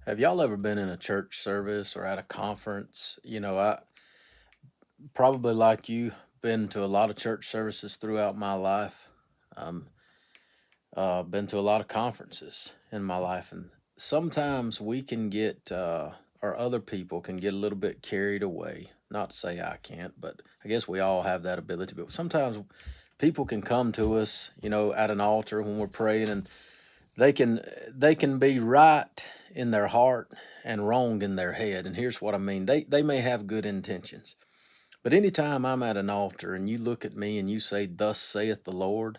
Have y'all ever been in a church service or at a conference? I probably like you been to a lot of church services throughout my life. Um, been to a lot of conferences in my life, and sometimes we can get, or other people can get a little bit carried away. Not to say I can't, but I guess we all have that ability. But sometimes people can come to us, at an altar when we're praying, and they can they can be right in their heart and wrong in their head. And here's what I mean. They may have good intentions. But anytime I'm at an altar and you look at me and you say, "Thus saith the Lord,"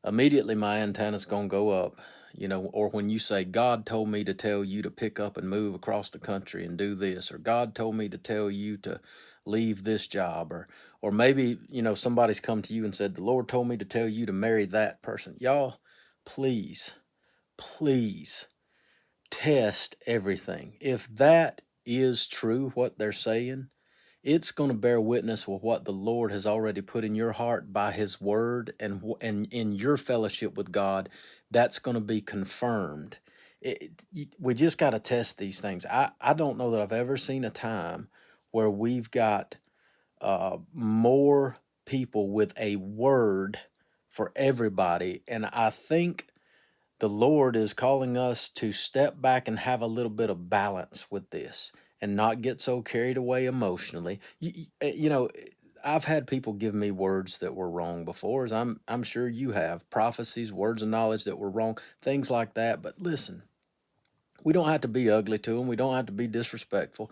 immediately my antenna's gonna go up. Or when you say, "God told me to tell you to pick up and move across the country and do this," or "God told me to tell you to leave this job," or maybe, somebody's come to you and said, "The Lord told me to tell you to marry that person." Y'all, please, please test everything. If that is true, what they're saying, it's going to bear witness with what the Lord has already put in your heart by His Word, and in your fellowship with God, that's going to be confirmed. We just got to test these things. I don't know that I've ever seen a time where we've got more people with a word for everybody, and I think the Lord is calling us to step back and have a little bit of balance with this and not get so carried away emotionally. I've had people give me words that were wrong before, as I'm sure you have, prophecies, words of knowledge that were wrong, things like that. But listen, we don't have to be ugly to them. We don't have to be disrespectful.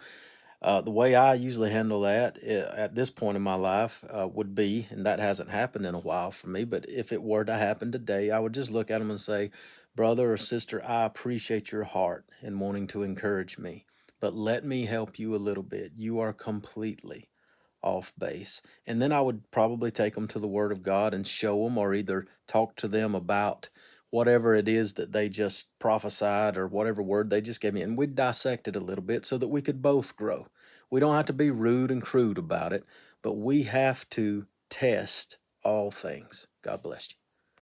The way I usually handle that at this point in my life would be, and that hasn't happened in a while for me, but if it were to happen today, I would just look at them and say, "Brother or sister, I appreciate your heart in wanting to encourage me, but let me help you a little bit. You are completely off base." And then I would probably take them to the Word of God and show them, or either talk to them about whatever it is that they just prophesied or whatever word they just gave me. And we'd dissect it a little bit so that we could both grow. We don't have to be rude and crude about it, but we have to test all things. God bless you.